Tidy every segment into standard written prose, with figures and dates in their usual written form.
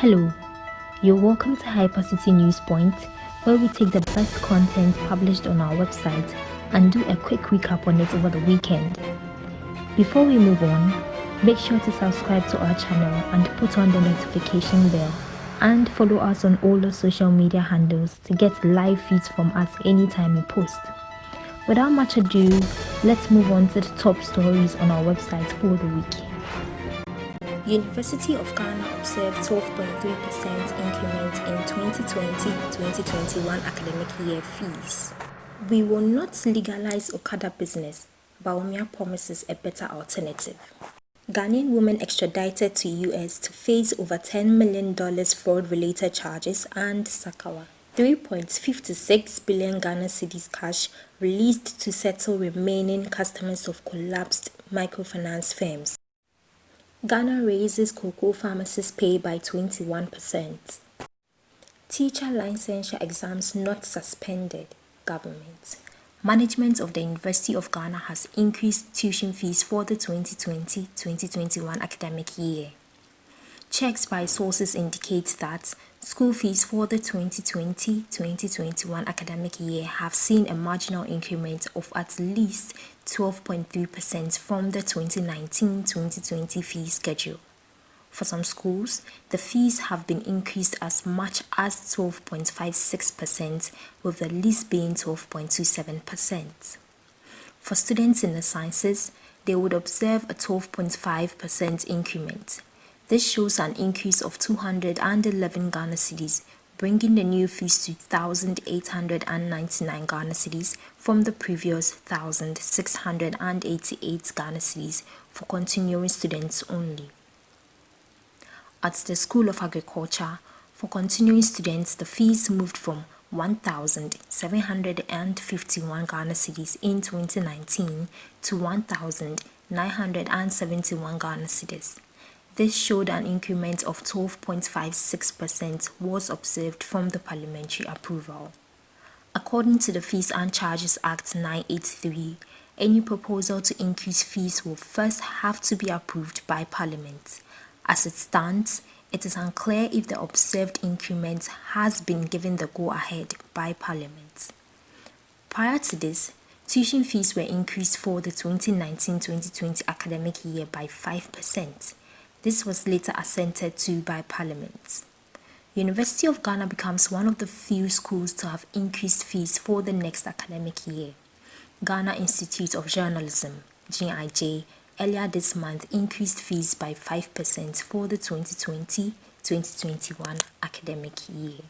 Hello, you're welcome to Hypercitigh Newspoint, where we take the best content published on our website and do a quick recap on it over the weekend. Before we move on, make sure to subscribe to our channel and put on the notification bell, and follow us on all the social media handles to get live feeds from us anytime we post. Without much ado, let's move on to the top stories on our website for the week. University of Ghana observed 12.3% increment in 2020-2021 academic year fees. We will not legalize Okada business, Bawumia promises a better alternative. Ghanaian woman extradited to US to face over $10 million fraud-related charges, and Sakawa. 3.56 billion Ghana cedis cash released to settle remaining customers of collapsed microfinance firms. Ghana raises cocoa pharmacists' pay by 21%. Teacher licensure exams not suspended. Government. Management of the University of Ghana has increased tuition fees for the 2020-2021 academic year. Checks by sources indicate that school fees for the 2020-2021 academic year have seen a marginal increment of at least 12.3% from the 2019-2020 fee schedule. For some schools, the fees have been increased as much as 12.56%, with the least being 12.27%. For students in the sciences, they would observe a 12.5% increment. This shows an increase of 211 Ghana cedis, bringing the new fees to 1,899 Ghana cedis from the previous 1,688 Ghana cedis for continuing students only. At the School of Agriculture, for continuing students, the fees moved from 1,751 Ghana cedis in 2019 to 1,971 Ghana cedis. This showed an increment of 12.56% was observed from the parliamentary approval. According to the Fees and Charges Act 983, any proposal to increase fees will first have to be approved by Parliament. As it stands, it is unclear if the observed increment has been given the go-ahead by Parliament. Prior to this, tuition fees were increased for the 2019-2020 academic year by 5%. This was later assented to by Parliament. University of Ghana becomes one of the few schools to have increased fees for the next academic year. Ghana Institute of Journalism, GIJ, earlier this month increased fees by 5% for the 2020-2021 academic year.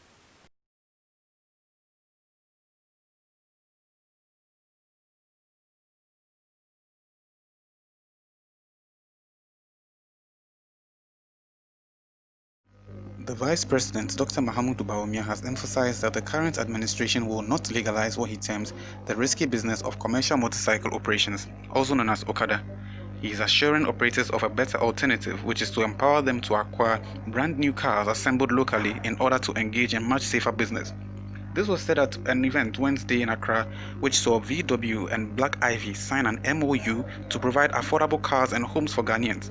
The Vice President, Dr. Mahamudu Bawumia, has emphasized that the current administration will not legalize what he terms the risky business of commercial motorcycle operations, also known as Okada. He is assuring operators of a better alternative, which is to empower them to acquire brand new cars assembled locally in order to engage in much safer business. This was said at an event Wednesday in Accra, which saw VW and Black Ivy sign an MOU to provide affordable cars and homes for Ghanaians.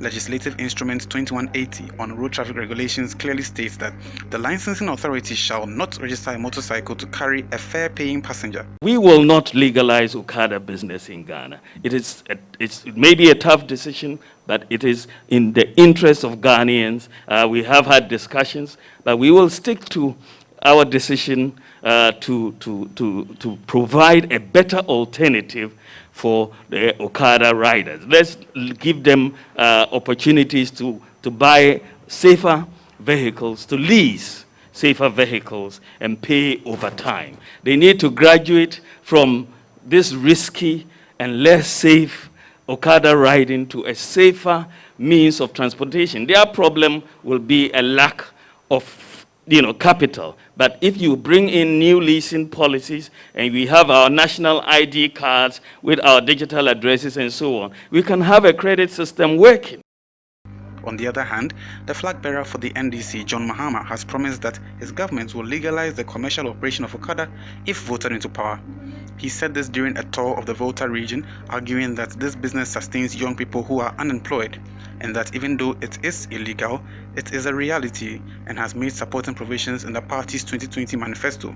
Legislative Instrument 2180 on road traffic regulations clearly states that the licensing authority shall not register a motorcycle to carry a fare-paying passenger. We will not legalize Okada business in Ghana. It may be a tough decision, but it is in the interest of Ghanaians. We have had discussions, but we will stick to our decision to provide a better alternative for the Okada riders. Let's give them opportunities to buy safer vehicles, to lease safer vehicles and pay over time. They need to graduate from this risky and less safe Okada riding to a safer means of transportation. Their problem will be a lack of capital. But if you bring in new leasing policies and we have our national ID cards with our digital addresses and so on, we can have a credit system working. On the other hand, the flag bearer for the NDC, John Mahama, has promised that his government will legalize the commercial operation of Okada if voted into power. He said this during a tour of the Volta region, arguing that this business sustains young people who are unemployed. and that even though it is illegal, it is a reality and has made supporting provisions in the party's 2020 manifesto.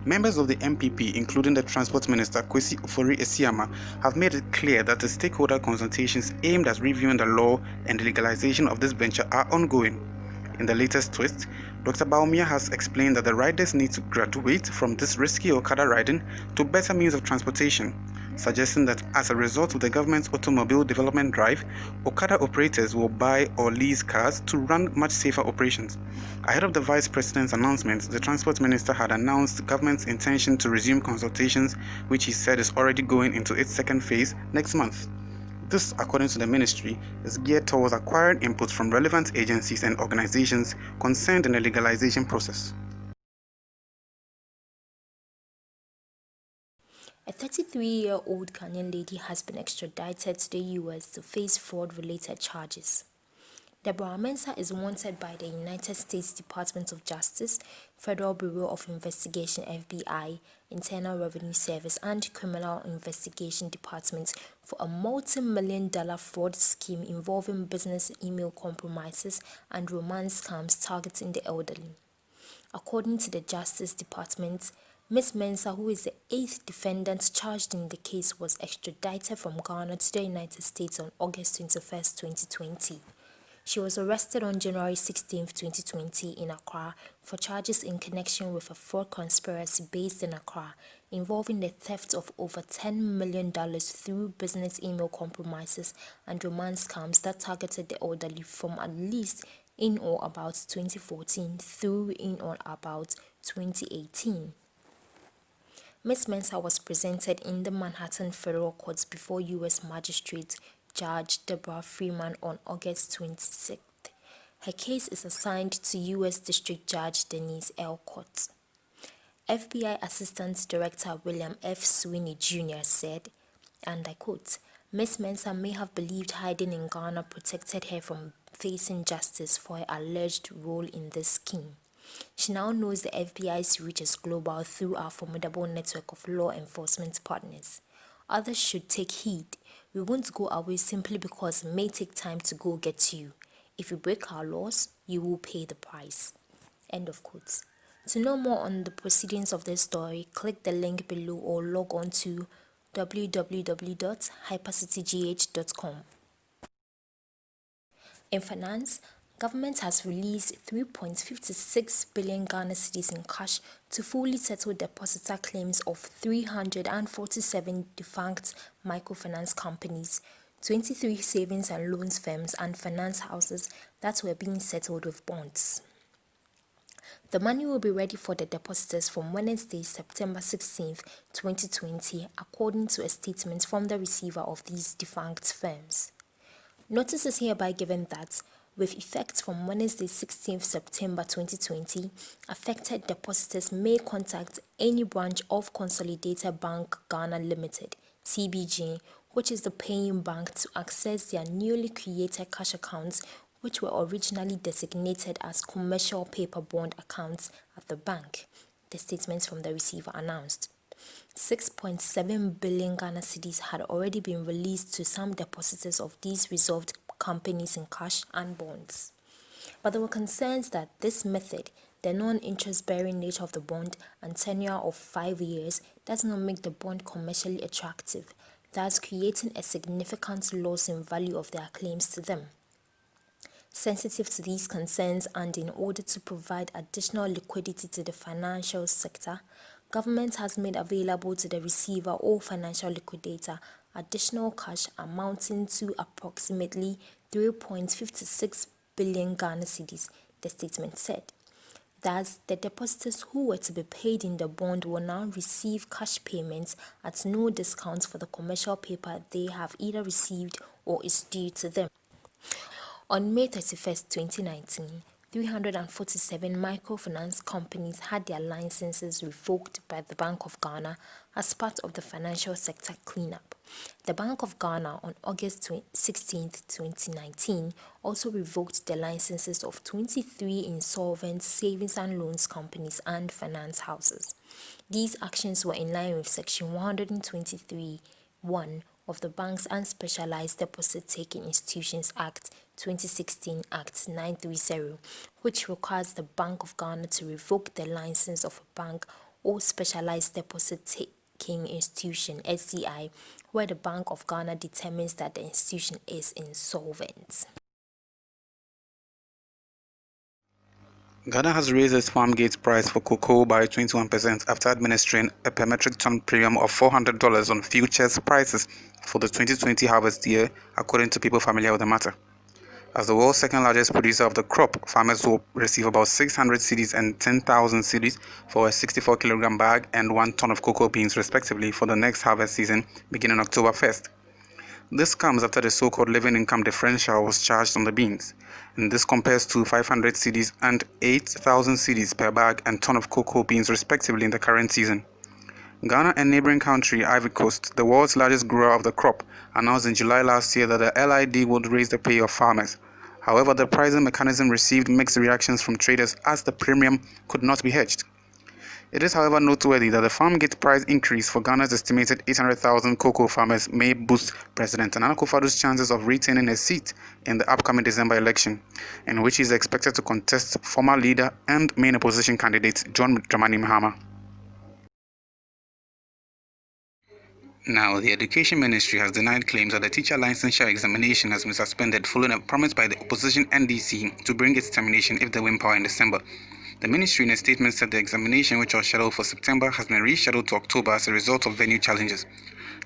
Members of the MPP, including the Transport Minister Kwesi Ofori-Esiama, have made it clear that the stakeholder consultations aimed at reviewing the law and the legalization of this venture are ongoing. In the latest twist, Dr. Bawumia has explained that the riders need to graduate from this risky Okada riding to better means of transportation, suggesting that as a result of the government's automobile development drive, Okada operators will buy or lease cars to run much safer operations. Ahead of the Vice President's announcement, the Transport Minister had announced the government's intention to resume consultations, which he said is already going into its second phase next month. This, according to the ministry, is geared towards acquiring input from relevant agencies and organizations concerned in the legalization process. A 33-year-old Ghanaian lady has been extradited to the US to face fraud-related charges. Deborah Mensah is wanted by the United States Department of Justice, Federal Bureau of Investigation (FBI), Internal Revenue Service, and Criminal Investigation Department for a multi-million-dollar fraud scheme involving business email compromises and romance scams targeting the elderly. According to the Justice Department, Ms. Mensah, who is the 8th defendant charged in the case, was extradited from Ghana to the United States on August 21, 2020. She was arrested on January 16, 2020 in Accra for charges in connection with a fraud conspiracy based in Accra involving the theft of over $10 million through business email compromises and romance scams that targeted the elderly from at least in or about 2014 through in or about 2018. Ms. Mensah was presented in the Manhattan Federal Courts before U.S. Magistrate Judge Deborah Freeman on August 26th. Her case is assigned to U.S. District Judge Denise L. Court. FBI Assistant Director William F. Sweeney Jr. said, and I quote, "Ms. Mensah may have believed hiding in Ghana protected her from facing justice for her alleged role in this scheme. She now knows the FBI's reach is global through our formidable network of law enforcement partners. Others should take heed. We won't go away simply because it may take time to go get you. If you break our laws, you will pay the price." End of quote. To know more on the proceedings of this story, click the link below or log on to www.hypercitygh.com. In finance, government has released 3.56 billion Ghana cedis in cash to fully settle depositor claims of 347 defunct microfinance companies, 23 savings and loans firms and finance houses that were being settled with bonds. The money will be ready for the depositors from Wednesday, September 16, 2020, according to a statement from the receiver of these defunct firms. Notice is hereby given that, with effect from Wednesday, 16 September 2020, affected depositors may contact any branch of Consolidated Bank Ghana Limited, CBG, which is the paying bank, to access their newly created cash accounts, which were originally designated as commercial paper bond accounts at the bank, the statement from the receiver announced. 6.7 billion Ghana cedis had already been released to some depositors of these resolved companies in cash and bonds. But there were concerns that this method, the non-interest-bearing nature of the bond and tenure of 5 years, does not make the bond commercially attractive, thus creating a significant loss in value of their claims to them. Sensitive to these concerns and in order to provide additional liquidity to the financial sector, government has made available to the receiver or financial liquidator additional cash amounting to approximately 3.56 billion Ghana cedis, the statement said. Thus, the depositors who were to be paid in the bond will now receive cash payments at no discount for the commercial paper they have either received or is due to them. On May 31, 2019, 347 microfinance companies had their licenses revoked by the Bank of Ghana as part of the financial sector cleanup. The Bank of Ghana on August 16, 2019, also revoked the licenses of 23 insolvent savings and loans companies and finance houses. These actions were in line with Section 123(1) of the Banks and Specialized Deposit-Taking Institutions Act 2016 Act 930, which requires the Bank of Ghana to revoke the license of a bank or specialized deposit-taking institution (SDI) where the Bank of Ghana determines that the institution is insolvent. Ghana has raised its farm gate price for cocoa by 21% after administering a per metric ton premium of $400 on futures prices for the 2020 harvest year, according to people familiar with the matter. As the world's second largest producer of the crop, farmers will receive about 600 cedis and 10,000 cedis for a 64-kilogram bag and 1 ton of cocoa beans respectively for the next harvest season beginning October 1st. This comes after the so-called living income differential was charged on the beans, and this compares to 500 cedis and 8,000 cedis per bag and ton of cocoa beans respectively in the current season. Ghana and neighboring country Ivory Coast, the world's largest grower of the crop, announced in July last year that the LID would raise the pay of farmers. However, the pricing mechanism received mixed reactions from traders as the premium could not be hedged. It is, however, noteworthy that the farm gate price increase for Ghana's estimated 800,000 cocoa farmers may boost President Nana Akufo-Addo's chances of retaining a seat in the upcoming December election, in which he is expected to contest former leader and main opposition candidate John Dramani Mahama. Now, the Education Ministry has denied claims that the teacher licensure examination has been suspended following a promise by the opposition NDC to bring its termination if they win power in December. The ministry in a statement said the examination, which was scheduled for September, has been rescheduled to October as a result of venue challenges.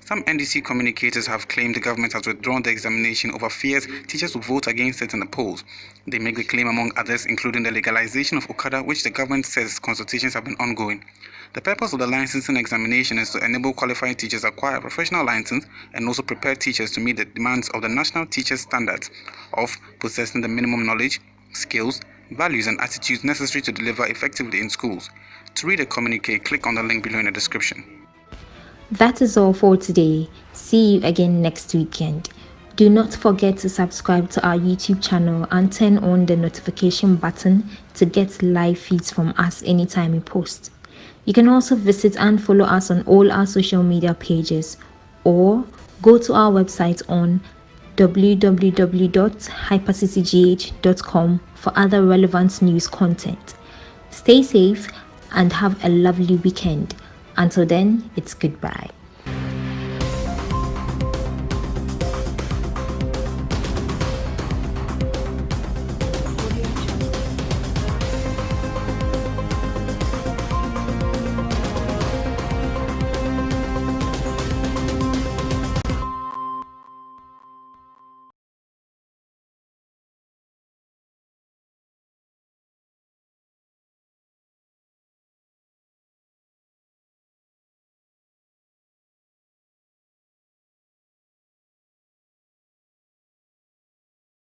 Some NDC communicators have claimed the government has withdrawn the examination over fears teachers will vote against it in the polls. They make the claim, among others, including the legalization of Okada, which the government says consultations have been ongoing. The purpose of the licensing examination is to enable qualified teachers acquire a professional license and also prepare teachers to meet the demands of the National Teachers Standards of possessing the minimum knowledge, skills, values and attitudes necessary to deliver effectively in schools. To read a communique, click on the link below in the description. That is all for today. See you again next weekend. Do not forget to subscribe to our YouTube channel and turn on the notification button to get live feeds from us anytime we post. You can also visit and follow us on all our social media pages or go to our website on www.hypercitygh.com for other relevant news content. Stay safe and have a lovely weekend. Until then, it's goodbye.